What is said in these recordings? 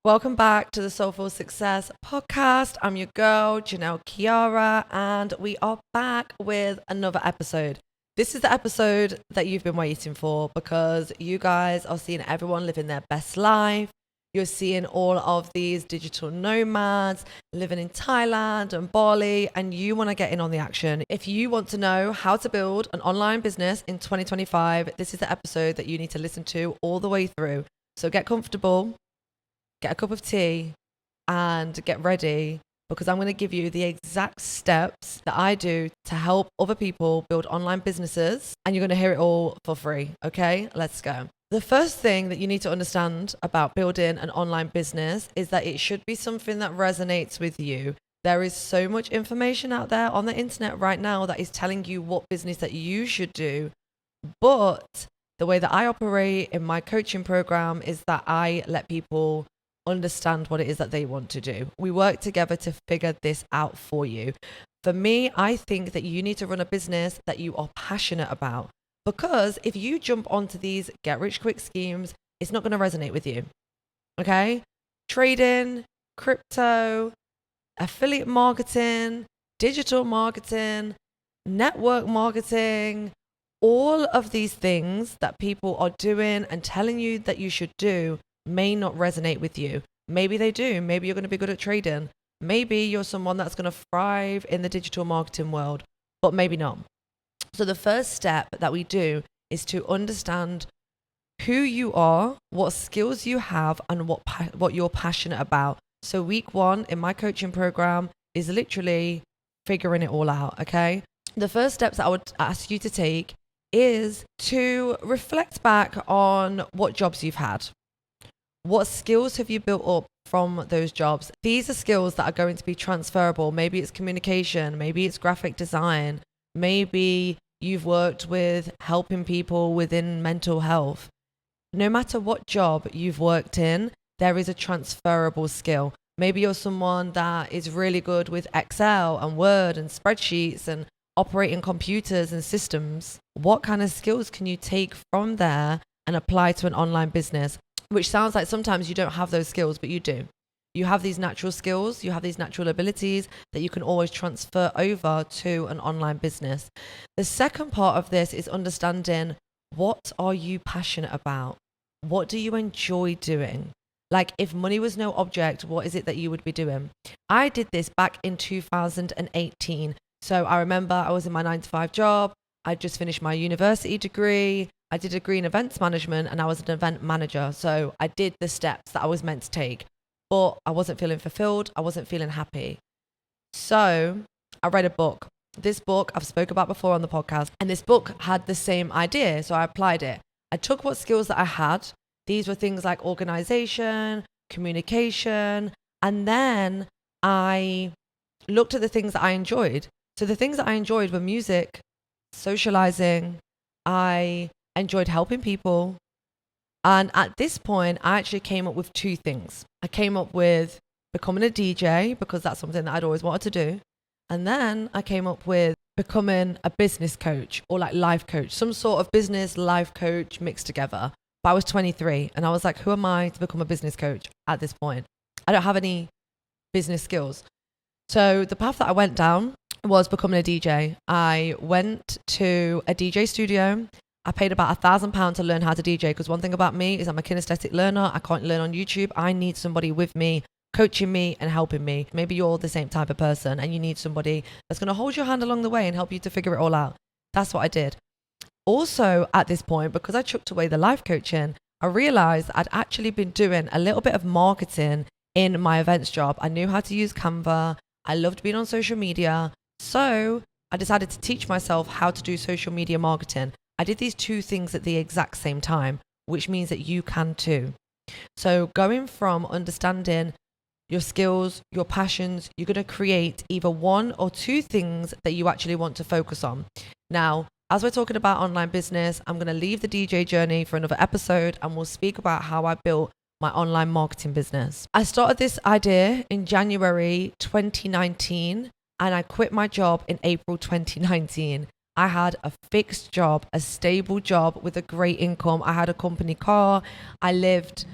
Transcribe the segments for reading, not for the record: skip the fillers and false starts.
Welcome back to the Soulful Success podcast. I'm your girl, Janelle Ciara, and we are back with another episode. This is the episode that you've been waiting for because you guys are seeing everyone living their best life. You're seeing all of these digital nomads living in Thailand and Bali, and you want to get in on the action. If you want to know how to build an online business in 2025, this is the episode that you need to listen to all the way through. So get comfortable. Get a cup of tea and get ready because I'm going to give you the exact steps that I do to help other people build online businesses, and you're going to hear it all for free. Okay, let's go. The first thing that you need to understand about building an online business is that it should be something that resonates with you. There is so much information out there on the internet right now that is telling you what business that you should do, but the way that I operate in my coaching program is that I let people understand what it is that they want to do. We work together to figure this out for you. For me, I think that you need to run a business that you are passionate about, because if you jump onto these get rich quick schemes, it's not going to resonate with you. Okay? Trading, crypto, affiliate marketing, digital marketing, network marketing, all of these things that people are doing and telling you that you should do may not resonate with you. Maybe they do. Maybe you're going to be good at trading. Maybe you're someone that's going to thrive in the digital marketing world, but maybe not. So the first step that we do is to understand who you are, what skills you have, and what you're passionate about. So week one in my coaching program is literally figuring it all out, okay? The first steps that I would ask you to take is to reflect back on what jobs you've had. What skills have you built up from those jobs? These are skills that are going to be transferable. Maybe it's communication, maybe it's graphic design, maybe you've worked with helping people within mental health. No matter what job you've worked in, there is a transferable skill. Maybe you're someone that is really good with Excel and Word and spreadsheets and operating computers and systems. What kind of skills can you take from there and apply to an online business? Which sounds like sometimes you don't have those skills, but you do. You have these natural skills, you have these natural abilities that you can always transfer over to an online business. The second part of this is understanding, what are you passionate about? What do you enjoy doing? Like, if money was no object, what is it that you would be doing? I did this back in 2018. So I remember I was in my 9-to-5 job. I just finished my university degree. I did a degree in events management and I was an event manager. So I did the steps that I was meant to take, but I wasn't feeling fulfilled. I wasn't feeling happy. So I read a book. This book I've spoke about before on the podcast, and this book had the same idea. So I applied it. I took what skills that I had. These were things like organization, communication, and then I looked at the things that I enjoyed. So the things that I enjoyed were music, socializing. I enjoyed helping people. And at this point, I actually came up with two things. I came up with becoming a DJ because that's something that I'd always wanted to do. And then I came up with becoming a business coach or like life coach, some sort of business life coach mixed together. But I was 23 and I was like, who am I to become a business coach at this point? I don't have any business skills. So the path that I went down was becoming a DJ. I went to a DJ studio. I paid about £1,000 to learn how to DJ because one thing about me is I'm a kinesthetic learner. I can't learn on YouTube. I need somebody with me, coaching me and helping me. Maybe you're the same type of person and you need somebody that's going to hold your hand along the way and help you to figure it all out. That's what I did. Also at this point, because I chucked away the life coaching, I realized I'd actually been doing a little bit of marketing in my events job. I knew how to use Canva. I loved being on social media. So I decided to teach myself how to do social media marketing. I did these two things at the exact same time, which means that you can too. So going from understanding your skills, your passions, you're going to create either one or two things that you actually want to focus on. Now, as we're talking about online business, I'm going to leave the DJ journey for another episode and we'll speak about how I built my online marketing business. I started this idea in January 2019 and I quit my job in April 2019. I had a fixed job, a stable job with a great income. I had a company car. I lived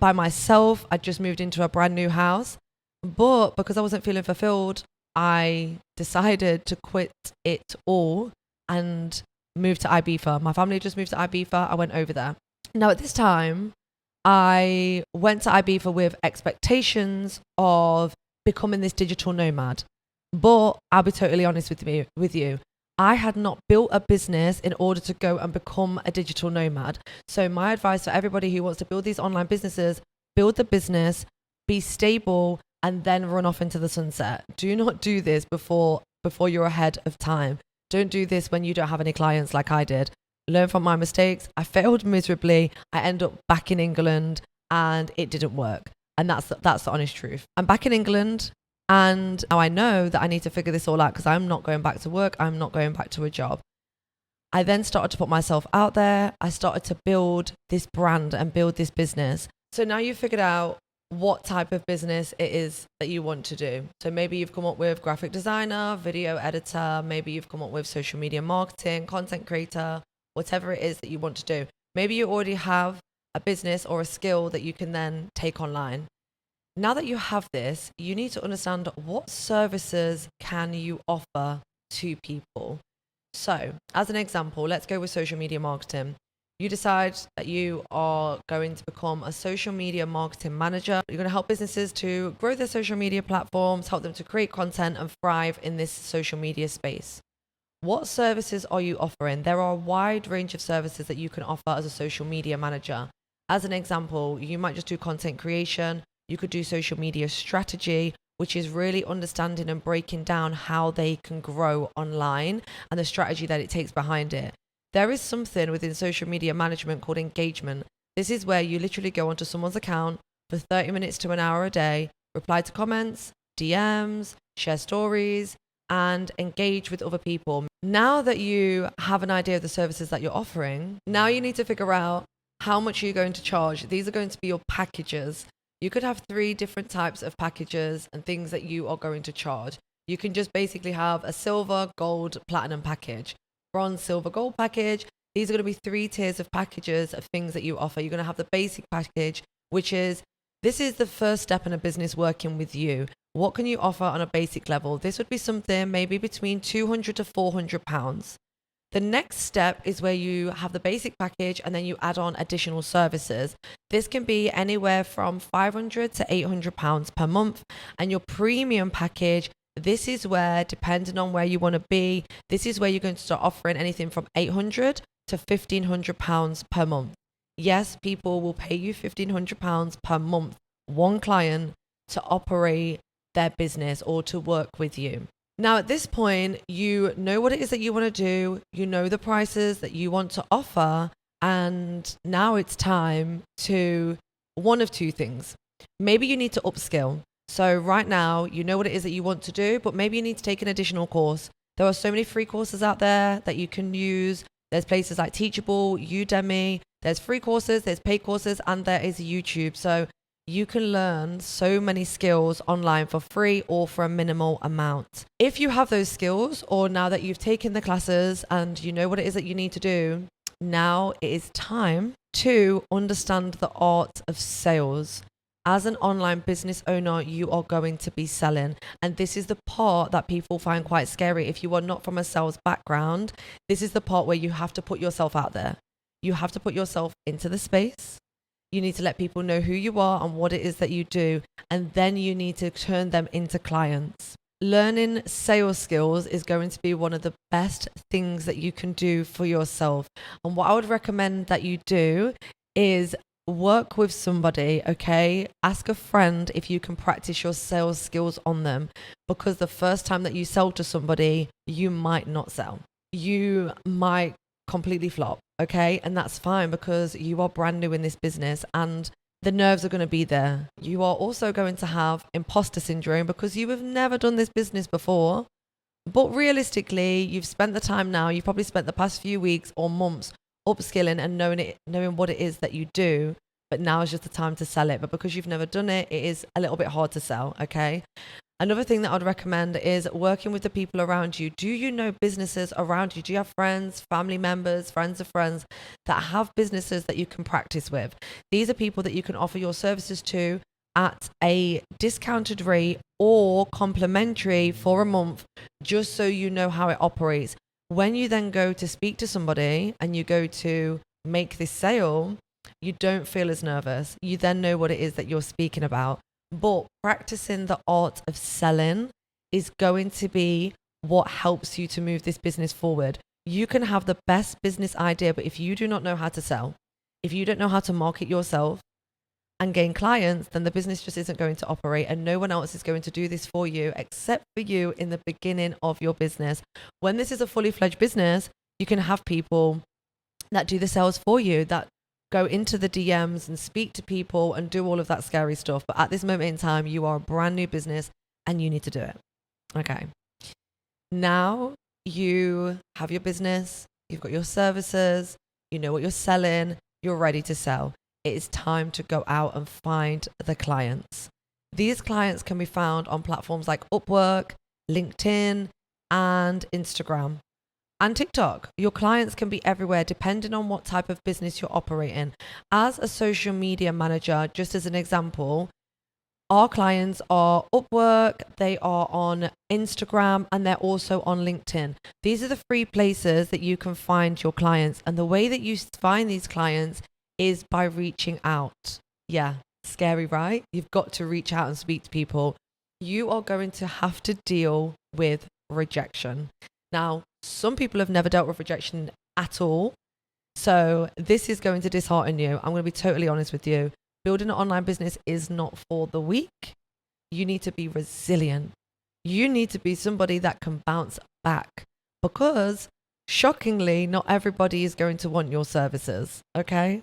by myself. I just moved into a brand new house. But because I wasn't feeling fulfilled, I decided to quit it all and move to Ibiza. My family just moved to Ibiza. I went over there. Now, at this time, I went to Ibiza with expectations of becoming this digital nomad. But I'll be totally honest with you. I had not built a business in order to go and become a digital nomad. So my advice for everybody who wants to build these online businesses, build the business, be stable, and then run off into the sunset. Do not do this before you're ahead of time. Don't do this when you don't have any clients like I did. Learn from my mistakes. I failed miserably. I end up back in England and it didn't work. And that's the honest truth. I'm back in England and now I know that I need to figure this all out because I'm not going back to work. I'm not going back to a job. I then started to put myself out there. I started to build this brand and build this business. So now you've figured out what type of business it is that you want to do. So maybe you've come up with graphic designer, video editor, maybe you've come up with social media marketing, content creator, whatever it is that you want to do. Maybe you already have a business or a skill that you can then take online. Now that you have this, you need to understand what services can you offer to people. So as an example, let's go with social media marketing. You decide that you are going to become a social media marketing manager. You're going to help businesses to grow their social media platforms, help them to create content and thrive in this social media space. What services are you offering? There are a wide range of services that you can offer as a social media manager. As an example, you might just do content creation. You could do social media strategy, which is really understanding and breaking down how they can grow online and the strategy that it takes behind it. There is something within social media management called engagement. This is where you literally go onto someone's account for 30 minutes to an hour a day, reply to comments, DMs, share stories, and engage with other people. Now that you have an idea of the services that you're offering, now you need to figure out how much you're going to charge. These are going to be your packages. You could have 3 different types of packages and things that you are going to charge. You can just basically have a silver, gold, platinum package. Bronze, silver, gold package. These are going to be 3 tiers of packages of things that you offer. You're going to have the basic package, which is, this is the first step in a business working with you. What can you offer on a basic level? This would be something maybe between £200 to £400. The next step is where you have the basic package and then you add on additional services. This can be anywhere from £500 to £800 per month. And your premium package, this is where, depending on where you want to be, this is where you're going to start offering anything from £800 to £1,500 per month. Yes, people will pay you £1,500 per month, one client, to operate their business or to work with you. Now, at this point, you know what it is that you want to do. You know the prices that you want to offer. And now it's time to one of 2 things. Maybe you need to upskill. So right now, you know what it is that you want to do, but maybe you need to take an additional course. There are so many free courses out there that you can use. There's places like Teachable, Udemy. There's free courses, there's paid courses, and there is YouTube. So you can learn so many skills online for free or for a minimal amount. If you have those skills, or now that you've taken the classes and you know what it is that you need to do, now it is time to understand the art of sales. As an online business owner, you are going to be selling. And this is the part that people find quite scary. If you are not from a sales background, this is the part where you have to put yourself out there. You have to put yourself into the space. You need to let people know who you are and what it is that you do. And then you need to turn them into clients. Learning sales skills is going to be one of the best things that you can do for yourself. And what I would recommend that you do is work with somebody, okay? Ask a friend if you can practice your sales skills on them, because the first time that you sell to somebody, you might not sell. You might completely flop, okay? And that's fine, because you are brand new in this business and the nerves are going to be there. You are also going to have imposter syndrome because you have never done this business before. But realistically, you've spent the time now, you've probably spent the past few weeks or months upskilling and knowing what it is that you do, but now is just the time to sell it. But because you've never done it, it is a little bit hard to sell, okay? Another thing that I'd recommend is working with the people around you. Do you know businesses around you? Do you have friends, family members, friends of friends that have businesses that you can practice with? These are people that you can offer your services to at a discounted rate or complimentary for a month, just so you know how it operates. When you then go to speak to somebody and you go to make this sale, you don't feel as nervous. You then know what it is that you're speaking about. But practicing the art of selling is going to be what helps you to move this business forward. You can have the best business idea, but if you do not know how to sell, if you don't know how to market yourself and gain clients, then the business just isn't going to operate, and no one else is going to do this for you except for you in the beginning of your business. When this is a fully fledged business, you can have people that do the sales for you, that go into the DMs and speak to people and do all of that scary stuff. But at this moment in time, you are a brand new business and you need to do it. Okay. Now you have your business, you've got your services, you know what you're selling, you're ready to sell. It is time to go out and find the clients. These clients can be found on platforms like Upwork, LinkedIn, and Instagram. And TikTok. Your clients can be everywhere depending on what type of business you're operating. As a social media manager, just as an example, our clients are Upwork, they are on Instagram, and they're also on LinkedIn. These are the 3 places that you can find your clients. And the way that you find these clients is by reaching out. Yeah, scary, right? You've got to reach out and speak to people. You are going to have to deal with rejection. Now, some people have never dealt with rejection at all. So this is going to dishearten you. I'm going to be totally honest with you. Building an online business is not for the weak. You need to be resilient. You need to be somebody that can bounce back, because shockingly, not everybody is going to want your services. Okay.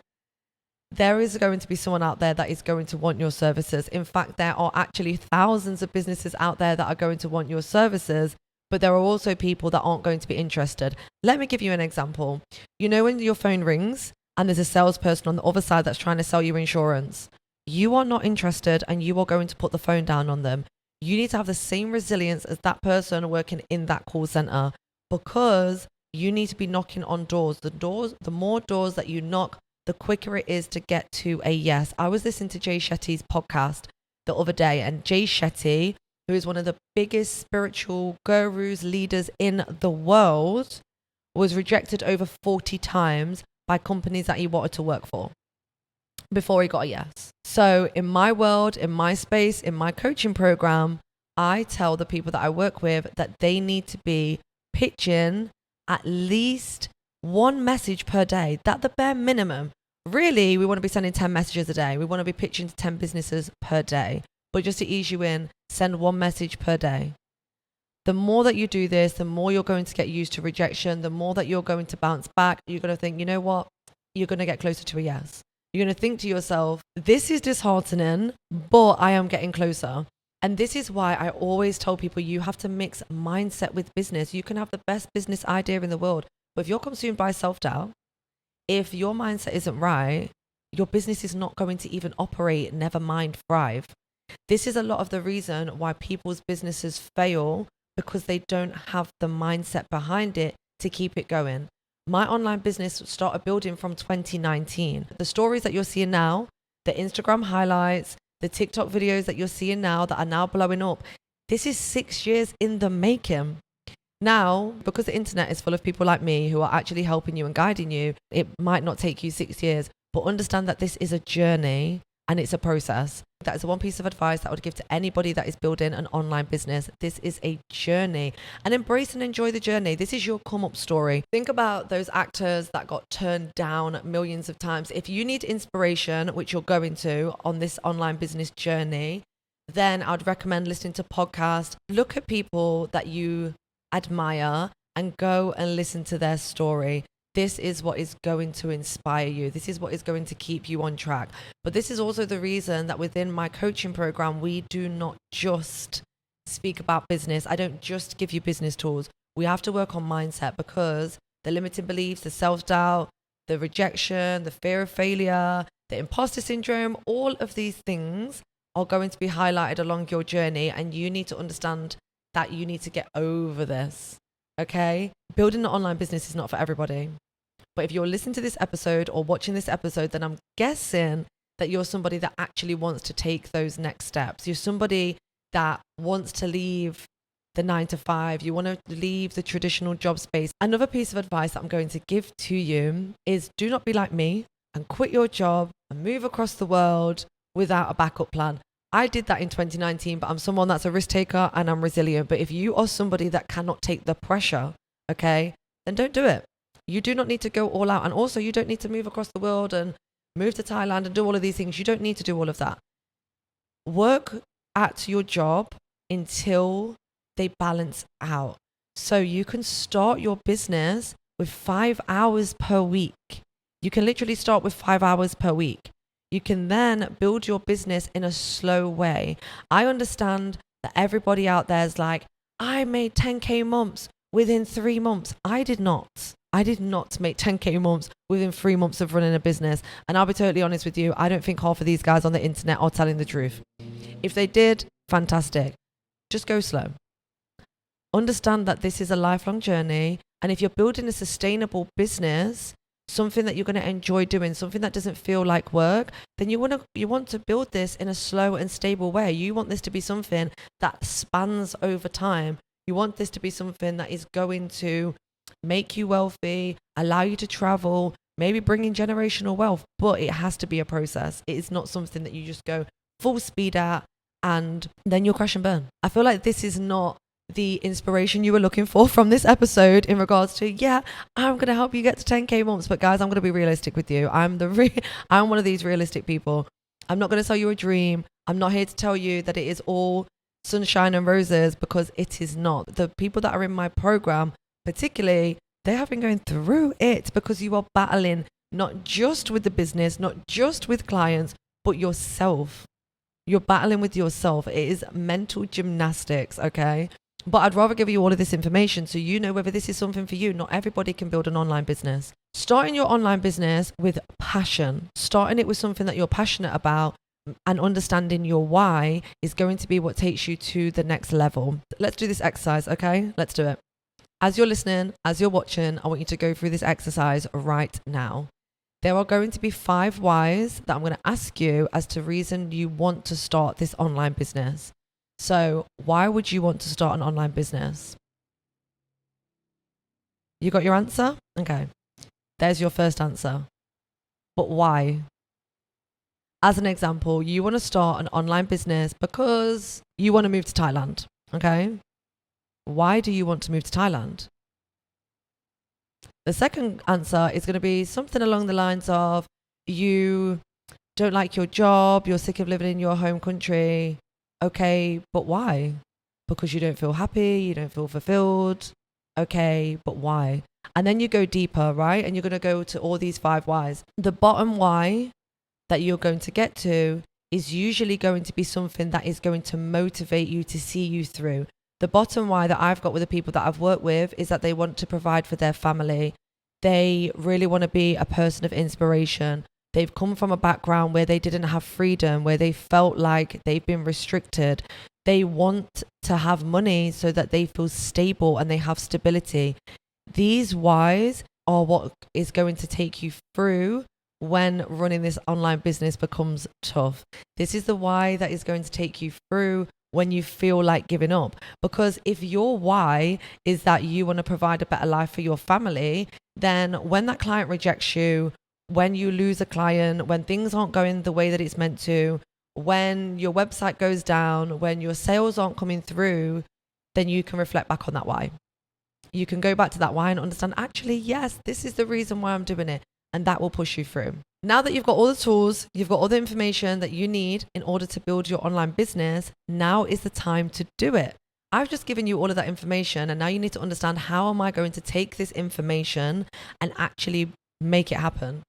There is going to be someone out there that is going to want your services. In fact, there are actually thousands of businesses out there that are going to want your services. But there are also people that aren't going to be interested. Let me give you an example. You know, when your phone rings and there's a salesperson on the other side that's trying to sell you insurance, you are not interested and you are going to put the phone down on them. You need to have the same resilience as that person working in that call center, because you need to be knocking on doors. The more doors that you knock, the quicker it is to get to a yes. I was listening to Jay Shetty's podcast the other day, and Jay Shetty, who is one of the biggest spiritual gurus, leaders in the world, was rejected over 40 times by companies that he wanted to work for before he got a yes. So in my world, in my space, in my coaching program, I tell the people that I work with that they need to be pitching at least 1 message per day. That's the bare minimum. Really, we want to be sending 10 messages a day. We want to be pitching to 10 businesses per day. But just to ease you in, send 1 message per day. The more that you do this, the more you're going to get used to rejection, the more that you're going to bounce back. You're going to think, you know what? You're going to get closer to a yes. You're going to think to yourself, this is disheartening, but I am getting closer. And this is why I always tell people you have to mix mindset with business. You can have the best business idea in the world, but if you're consumed by self-doubt, if your mindset isn't right, your business is not going to even operate, never mind thrive. This is a lot of the reason why people's businesses fail, because they don't have the mindset behind it to keep it going. My online business started building from 2019. The stories that you're seeing now, the Instagram highlights, the TikTok videos that you're seeing now that are now blowing up, this is 6 years in the making. Now, because the internet is full of people like me who are actually helping you and guiding you, it might not take you 6 years, but understand that this is a journey and it's a process. That is the one piece of advice that I would give to anybody that is building an online business. This is a journey, and embrace and enjoy the journey. This is your come up story. Think about those actors that got turned down millions of times. If you need inspiration, which you're going to on this online business journey, then I'd recommend listening to podcasts. Look at people that you admire and go and listen to their story. This is what is going to inspire you. This is what is going to keep you on track. But this is also the reason that within my coaching program, we do not just speak about business. I don't just give you business tools. We have to work on mindset, because the limiting beliefs, the self-doubt, the rejection, the fear of failure, the imposter syndrome, all of these things are going to be highlighted along your journey, and you need to understand that you need to get over this. Okay? Building an online business is not for everybody. But if you're listening to this episode or watching this episode, then I'm guessing that you're somebody that actually wants to take those next steps. You're somebody that wants to leave the 9 to 5. You want to leave the traditional job space. Another piece of advice that I'm going to give to you is do not be like me and quit your job and move across the world without a backup plan. I did that in 2019, but I'm someone that's a risk taker and I'm resilient. But if you are somebody that cannot take the pressure, okay, then don't do it. You do not need to go all out. And also you don't need to move across the world and move to Thailand and do all of these things. You don't need to do all of that. Work at your job until they balance out. So you can start your business with 5 hours per week. You can literally start with 5 hours per week. You can then build your business in a slow way. I understand that everybody out there is like, I made 10K months within 3 months. I did not make 10K months within 3 months of running a business. And I'll be totally honest with you, I don't think half of these guys on the internet are telling the truth. If they did, fantastic. Just go slow. Understand that this is a lifelong journey. And if you're building a sustainable business, something that you're going to enjoy doing, something that doesn't feel like work, then you want to build this in a slow and stable way. You want this to be something that spans over time. You want this to be something that is going to make you wealthy, allow you to travel, maybe bring in generational wealth, but it has to be a process. It is not something that you just go full speed at and then you'll crash and burn. I feel like this is not the inspiration you were looking for from this episode in regards to, yeah, I'm going to help you get to 10K months. But guys, I'm going to be realistic with you. I'm one of these realistic people. I'm not going to sell you a dream. I'm not here to tell you that it is all sunshine and roses, because it is not. The people that are in my program, particularly, they have been going through it, because you are battling not just with the business, not just with clients, but yourself. You're battling with yourself. It is mental gymnastics, okay? But I'd rather give you all of this information so you know whether this is something for you. Not everybody can build an online business. Starting your online business with passion, starting it with something that you're passionate about, and understanding your why is going to be what takes you to the next level. Let's do this exercise, okay? Let's do it. As you're listening, as you're watching, I want you to go through this exercise right now. There are going to be 5 whys that I'm going to ask you as to reason you want to start this online business. So why would you want to start an online business? You got your answer? Okay. There's your first answer. But why? As an example, you want to start an online business because you want to move to Thailand. Okay. Why do you want to move to Thailand? The second answer is going to be something along the lines of you don't like your job, you're sick of living in your home country. Okay, but why? Because you don't feel happy, you don't feel fulfilled. Okay, but why? And then you go deeper, right? And you're going to go to all these 5 whys. The bottom why that you're going to get to is usually going to be something that is going to motivate you to see you through. The bottom why that I've got with the people that I've worked with is that they want to provide for their family. They really want to be a person of inspiration. They've come from a background where they didn't have freedom, where they felt like they've been restricted. They want to have money so that they feel stable and they have stability. These whys are what is going to take you through when running this online business becomes tough. This is the why that is going to take you through when you feel like giving up. Because if your why is that you want to provide a better life for your family, then when that client rejects you, when you lose a client, when things aren't going the way that it's meant to, when your website goes down, when your sales aren't coming through, then you can reflect back on that why. You can go back to that why and understand, actually, yes, this is the reason why I'm doing it. And that will push you through. Now that you've got all the tools, you've got all the information that you need in order to build your online business, now is the time to do it. I've just given you all of that information, and now you need to understand, how am I going to take this information and actually make it happen?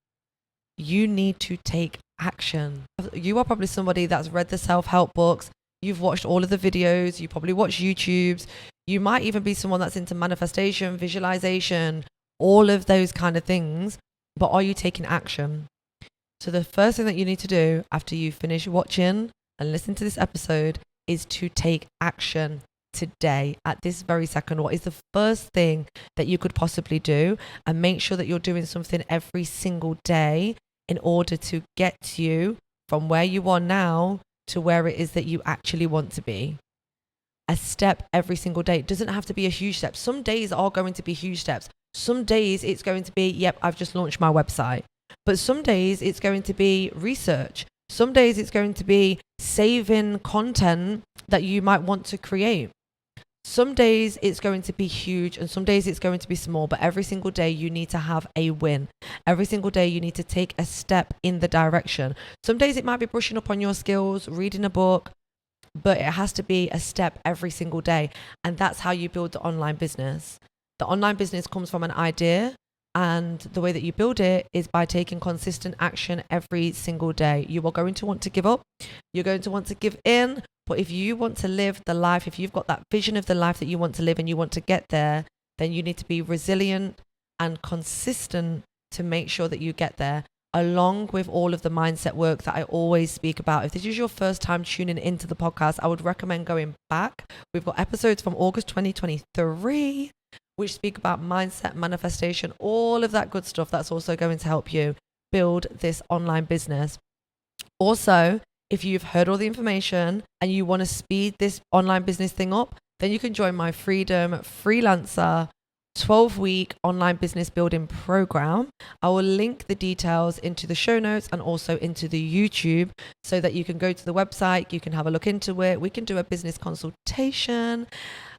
You need to take action. You are probably somebody that's read the self-help books. You've watched all of the videos. You probably watch YouTubes. You might even be someone that's into manifestation, visualization, all of those kind of things. But are you taking action? So the first thing that you need to do after you finish watching and listen to this episode is to take action today at this very second. What is the first thing that you could possibly do? And make sure that you're doing something every single day in order to get you from where you are now to where it is that you actually want to be. A step every single day. It doesn't have to be a huge step. Some days are going to be huge steps. Some days it's going to be, yep, I've just launched my website. But some days it's going to be research. Some days it's going to be saving content that you might want to create. Some days it's going to be huge and some days it's going to be small, but every single day you need to have a win. Every single day you need to take a step in the direction. Some days it might be brushing up on your skills, reading a book, but it has to be a step every single day. And that's how you build the online business. The online business comes from an idea, and the way that you build it is by taking consistent action every single day. You are going to want to give up. You're going to want to give in. But if you want to live the life, if you've got that vision of the life that you want to live and you want to get there, then you need to be resilient and consistent to make sure that you get there, along with all of the mindset work that I always speak about. If this is your first time tuning into the podcast, I would recommend going back. We've got episodes from August 2023, which speak about mindset, manifestation, all of that good stuff that's also going to help you build this online business. Also, if you've heard all the information and you want to speed this online business thing up, then you can join my Freedom Freelancer 12-week online business building program. I will link the details into the show notes and also into the YouTube so that you can go to the website, you can have a look into it, we can do a business consultation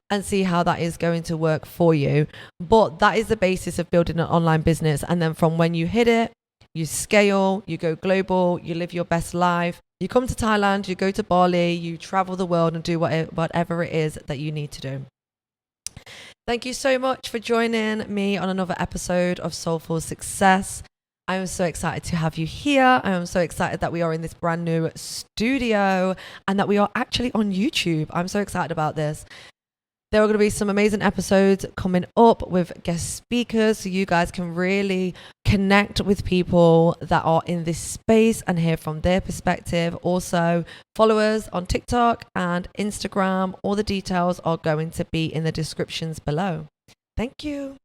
and see how that is going to work for you. But that is the basis of building an online business. And then from when you hit it, you scale, you go global, you live your best life. You come to Thailand, you go to Bali, you travel the world and do whatever it is that you need to do. Thank you so much for joining me on another episode of Soulful Success. I am so excited to have you here. I am so excited that we are in this brand new studio and that we are actually on YouTube. I'm so excited about this. There are going to be some amazing episodes coming up with guest speakers so you guys can really connect with people that are in this space and hear from their perspective. Also, follow us on TikTok and Instagram. All the details are going to be in the descriptions below. Thank you.